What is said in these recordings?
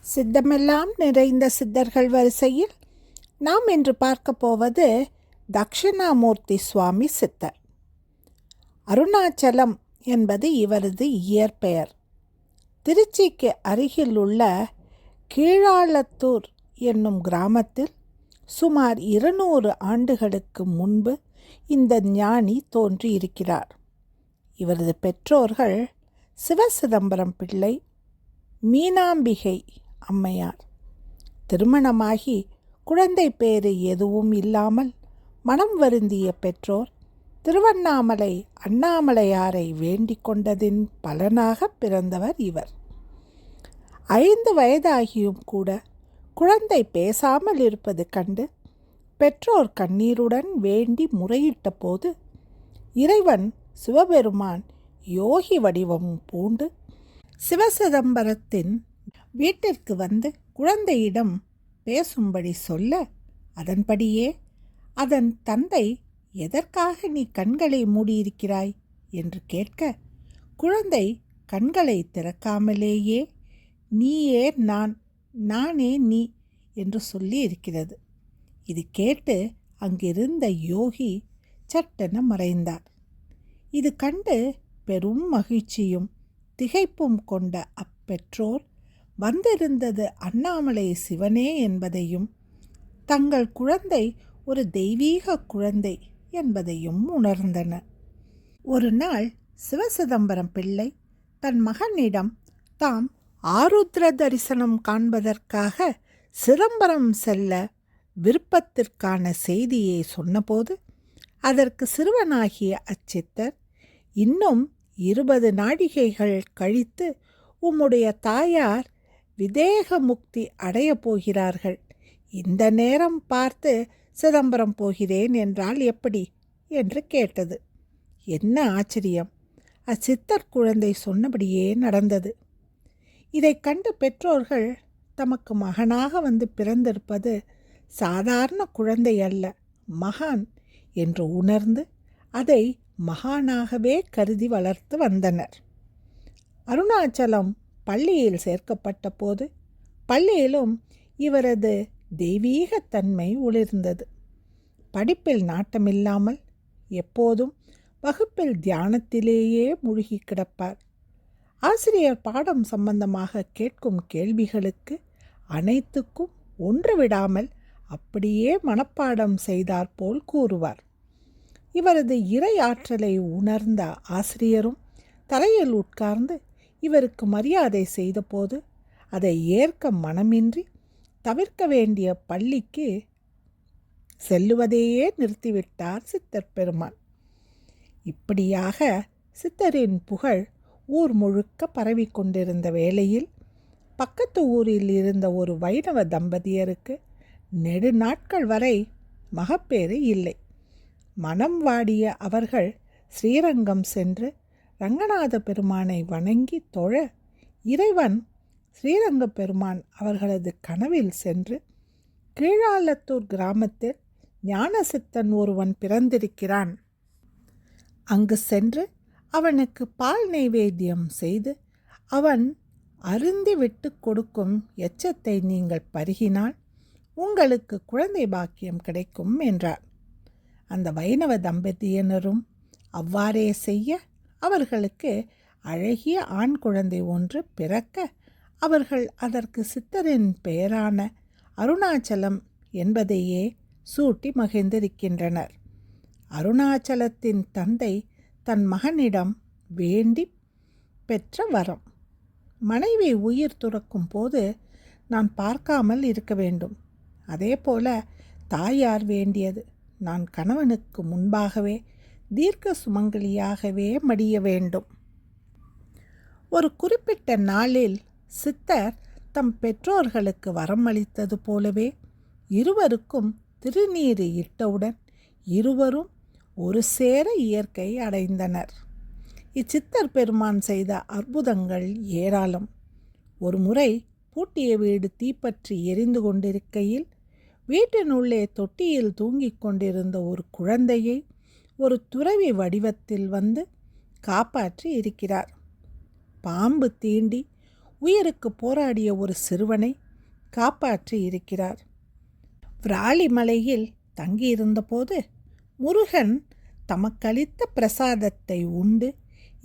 சித்தமெல்லாம் நிறைந்த சித்தர்கள் வரிசையில் நாம் இன்று பார்க்க போவது தக்ஷணாமூர்த்தி சுவாமி சித்தர். அருணாச்சலம் என்பது இவரது இயற்பெயர். திருச்சிக்கு அருகில் உள்ள கீழாளத்தூர் என்னும் கிராமத்தில் சுமார் 200 ஆண்டுகளுக்கு முன்பு இந்த ஞானி தோன்றியிருக்கிறார். இவரது பெற்றோர்கள் சிவசிதம்பரம் பிள்ளை, மீனாம்பிகை அம்மையார். திருமணமாகி குழந்தை பேறு எதுவும் இல்லாமல் மனம் வருந்திய பெற்றோர் திருவண்ணாமலை அண்ணாமலையாரை வேண்டிக் கொண்டதின் பலனாக பிறந்தவர் இவர். 5 வயதாகியும் கூட குழந்தை பேசாமல் இருப்பது கண்டு பெற்றோர் கண்ணீருடன் வேண்டி முறையிட்ட போது இறைவன் சிவபெருமான் யோகி வடிவம் பூண்டு சிவசிதம்பரத்தின் வீட்டிற்கு வந்து குழந்தையிடம் பேசும்படி சொல்ல, அதன்படியே அதன் தந்தை எதற்காக நீ கண்களை மூடியிருக்கிறாய் என்று கேட்க, குழந்தை கண்களை திறக்காமலேயே நீயே நான், நானே நீ என்று சொல்லி இருக்கிறது. இது கேட்டு அங்கிருந்த யோகி சட்டென மறைந்தார். இது கண்டு பெரும் மகிழ்ச்சியும் திகைப்பும் கொண்ட அப்பெற்றோர் வந்திருந்தது அண்ணாமலை சிவனே என்பதையும் தங்கள் குழந்தை ஒரு தெய்வீக குழந்தை என்பதையும் உணர்ந்தனர். ஒரு நாள் சிவசிதம்பரம் பிள்ளை தன் மகனிடம் தாம் ஆருத்ர தரிசனம் காண்பதற்காக சிதம்பரம் செல்ல விருப்பத்திற்கான செய்தியை சொன்னபோது அதற்கு சிறுவனாகிய அச்சித்தர், இன்னும் 20 நாழிகைகள் கழித்து உம்முடைய தாயார் விதேக முக்தி அடையப் போகிறார்கள். இந்த நேரம் பார்த்து சிதம்பரம் போகிறேன் என்றால் எப்படி என்று கேட்டது. என்ன ஆச்சரியம்! அச்சித்தர் குழந்தை சொன்னபடியே நடந்தது. இதை கண்டு பெற்றோர்கள் தமக்கு மகனாக வந்து பிறந்திருப்பது சாதாரண குழந்தை அல்ல, மகான் என்று உணர்ந்து அதை மகானாகவே கருதி வளர்த்து வந்தனர். அருணாச்சலம் பள்ளியில் சேர்க்கப்பட்ட போது பள்ளியிலும் இவரது தெய்வீகத்தன்மை ஒளிர்ந்தது. படிப்பில் நாட்டமில்லாமல் எப்போதும் வகுப்பில் தியானத்திலேயே மூழ்கி கிடப்பார். ஆசிரியர் பாடம் சம்பந்தமாக கேட்கும் கேள்விகளுக்கு அனைத்துக்கும் ஒன்று விடாமல் அப்படியே மனப்பாடம் செய்தாற்போல் கூறுவார். இவரது இறை ஆற்றலை உணர்ந்த ஆசிரியரும் தரையில் உட்கார்ந்து இவருக்கு மரியாதை செய்தபோது அதை ஏற்க மனமின்றி தவிர்க்க வேண்டிய பள்ளிக்கு செல்லுவதையே நிறுத்திவிட்டார் சித்தர் பெருமான். இப்படியாக சித்தரின் புகழ் ஊர் முழுக்க பரவி கொண்டிருந்த வேளையில் பக்கத்து ஊரில் இருந்த ஒரு வைணவ தம்பதியருக்கு நெடுநாட்கள் வரை மகப்பேறு இல்லை. மனம் வாடிய அவர்கள் ஸ்ரீரங்கம் சென்று ரங்கநாத பெருமானை வணங்கி தொழ, இறைவன் ஸ்ரீரங்க பெருமான் அவர்களது கனவில் சென்று, கீழாளத்தூர் கிராமத்தில் ஞானசித்தன் ஒருவன் பிறந்திருக்கிறான், அங்கு சென்று அவனுக்கு பால் நைவேத்தியம் செய்து அவன் அருந்தி விட்டு கொடுக்கும் எச்சத்தை நீங்கள் பருகினால் உங்களுக்கு குழந்தை பாக்கியம் கிடைக்கும் என்றார். அந்த வைணவ தம்பதியினரும் அவ்வாறே செய்ய அவர்களுக்கு அழகிய ஆண் குழந்தை ஒன்று பிறக்க அவர்கள் அதற்கு சித்தரின் பெயரான அருணாச்சலம் என்பதையே சூட்டி மகிழ்ந்திருக்கின்றனர். அருணாச்சலத்தின் தந்தை தன் மகனிடம் வேண்டி பெற்ற வரம். மனைவி உயிர் துறக்கும் போது நான் பார்க்காமல் இருக்க வேண்டும். அதே போல தாயார் வேண்டியது, நான் கணவனுக்கு முன்பாகவே தீர்க்க சுமங்கலியாகவே மடிய வேண்டும். ஒரு குறிப்பிட்ட நாளில் சித்தர் தம் பெற்றோர்களுக்கு வரம் அளித்தது போலவே இருவருக்கும் திருநீறு இட்டவுடன் இருவரும் ஒரு சேர இயற்கை அடைந்தனர். இச்சித்தர் பெருமான் செய்த அற்புதங்கள் ஏராளம். ஒரு முறை பூட்டிய வீடு தீப்பற்றி எரிந்து கொண்டிருக்கையில் வீட்டினுள்ளே தொட்டியில் தூங்கிக் கொண்டிருந்த ஒரு குழந்தையை ஒரு துறவி வடிவத்தில் வந்து காப்பாற்றி இருக்கிறார். பாம்பு தீண்டி உயிருக்கு போராடிய ஒரு சிறுவனை காப்பாற்றி இருக்கிறார். விராலிமலையில் தங்கியிருந்தபோது முருகன் தமக்களித்த பிரசாதத்தை உண்டு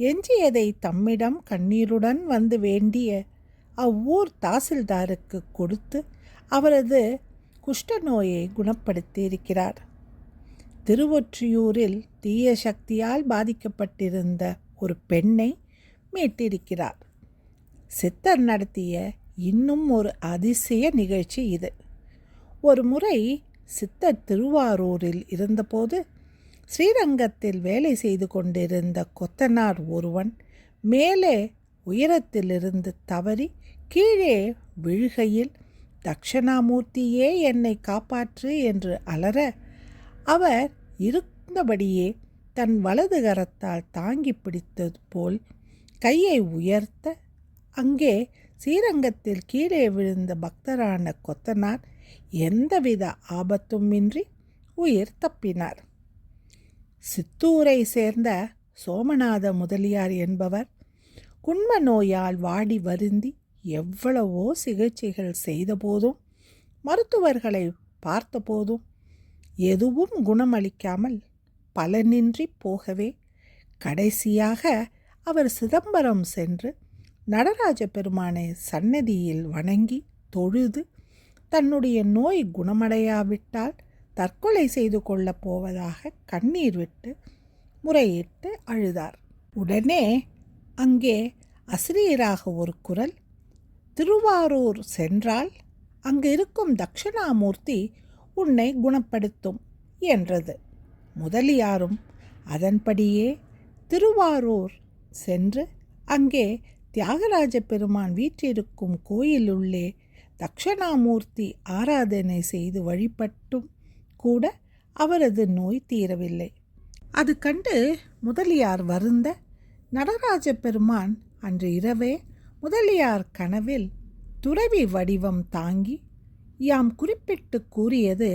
எஞ்சியதை தம்மிடம் கண்ணீருடன் வந்து வேண்டிய அவ்வூர் தாசில்தாருக்கு கொடுத்து அவரது குஷ்டநோயை குணப்படுத்தியிருக்கிறார். திருவொற்றியூரில் தீய சக்தியால் பாதிக்கப்பட்டிருந்த ஒரு பெண்ணை மீட்டிருக்கிறார். சித்தர் நடத்திய இன்னும் ஒரு அதிசய நிகழ்ச்சி இது. ஒரு முறை சித்தர் திருவாரூரில் இருந்தபோது ஸ்ரீரங்கத்தில் வேலை செய்து கொண்டிருந்த கொத்தனார் ஒருவன் மேலே உயரத்திலிருந்து தவறி கீழே விழுகையில் தட்சணாமூர்த்தியே என்னை காப்பாற்று என்று அலற அவர் இருந்தபடியே தன் வலது கரத்தால் தாங்கி பிடித்தது போல் கையை உயர்த்த அங்கே ஸ்ரீரங்கத்தில் கீழே விழுந்த பக்தரான கொத்தனார் எந்தவித ஆபத்துமின்றி உயிர் தப்பினார். சித்தூரை சேர்ந்த சோமநாத முதலியார் என்பவர் குண்ம நோயால் வாடி வருந்தி எவ்வளவோ சிகிச்சைகள் செய்தபோதும் மருத்துவர்களை பார்த்தபோதும் எதுவும் குணமளிக்காமல் பலனின்றி போகவே கடைசியாக அவர் சிதம்பரம் சென்று நடராஜ பெருமானை சன்னதியில் வணங்கி தொழுது தன்னுடைய நோய் குணமடையாவிட்டால் தற்கொலை செய்து கொள்ளப் போவதாக கண்ணீர் விட்டு முறையிட்டு அழுதார். உடனே அங்கே அசிரியராக ஒரு குரல், திருவாரூர் சென்றால் அங்கு இருக்கும் தட்சிணாமூர்த்தி உன்னை குணப்படுத்தும் என்றது. முதலியாரும் அதன்படியே திருவாரூர் சென்று அங்கே தியாகராஜ பெருமான் வீற்றிருக்கும் கோயிலுள்ளே தட்சிணாமூர்த்தி ஆராதனை செய்து வழிபட்டும் கூட அவரது நோய் தீரவில்லை. அது கண்டு முதலியார் வருந்த நடராஜ பெருமான் அன்று இரவே முதலியார் கனவில் துறவி வடிவம் தாங்கி யாம் குறிப்பிட்டு கூறியது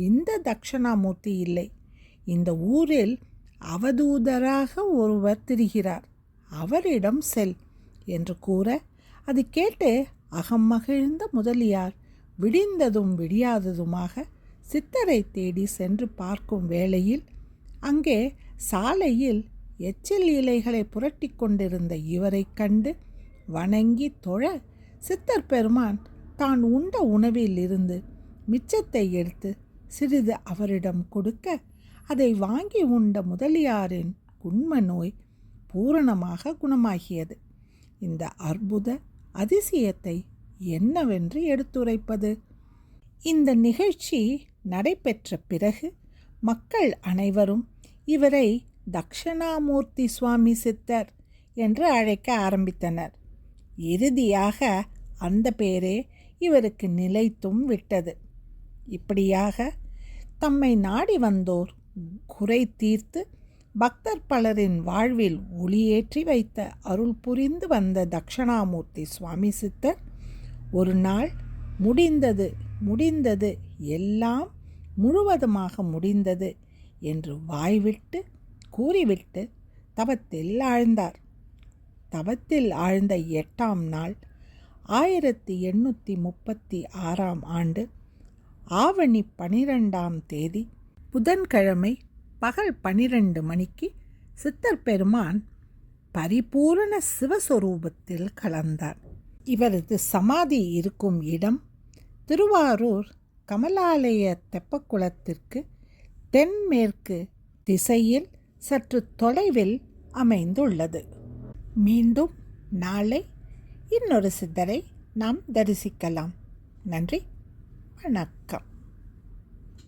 இந்த தட்சிணாமூர்த்தி இல்லை, இந்த ஊரில் அவதூதராக ஒருவர் திரிகிறார், அவரிடம் செல் என்று கூற அது கேட்டு அகம் மகிழ்ந்த முதலியார் விடிந்ததும் விடியாததுமாக சித்தரை தேடி சென்று பார்க்கும் வேளையில் அங்கே சாலையில் எச்சில் இலைகளை புரட்டி கொண்டிருந்த இவரை கண்டு வணங்கி தொழ சித்தர் பெருமான் தான் உண்ட உணவில் இருந்து மிச்சத்தை எடுத்து சிறிது அவரிடம் கொடுக்க அதை வாங்கி உண்ட முதலியாரின் குண்ம நோய் பூரணமாக குணமாகியது. இந்த அற்புத அதிசயத்தை என்னவென்று எடுத்துரைப்பது? இந்த நிகழ்ச்சி நடைபெற்ற பிறகு மக்கள் அனைவரும் இவரை தட்சிணாமூர்த்தி சுவாமி சித்தர் என்று அழைக்க ஆரம்பித்தனர். இறுதியாக அந்த பெயரே இவருக்கு நிலைத்தும் விட்டது. இப்படியாக தம்மை நாடி வந்தோர் குறை தீர்த்து பக்தர் பலரின் வாழ்வில் ஒளியேற்றி வைத்த அருள் புரிந்து வந்த தட்சிணாமூர்த்தி சுவாமி சித்தர் ஒரு நாள் முடிந்தது எல்லாம் முழுவதுமாக முடிந்தது என்று வாய்விட்டு கூறிவிட்டு தவத்தில் ஆழ்ந்தார். தவத்தில் ஆழ்ந்த 8ஆம் நாள் 1836ஆம் ஆண்டு ஆவணி 12ஆம் தேதி புதன்கிழமை பகல் 12 மணிக்கு சித்தர் பெருமான் பரிபூரண சிவஸ்வரூபத்தில் கலந்தார். இவரது சமாதி இருக்கும் இடம் திருவாரூர் கமலாலய தெப்பக்குளத்திற்கு தென்மேற்கு திசையில் சற்று தொலைவில் அமைந்துள்ளது. மீண்டும் நாளை இன்னொரு சித்தரை நாம் தரிசிக்கலாம். நன்றி, வணக்கம்.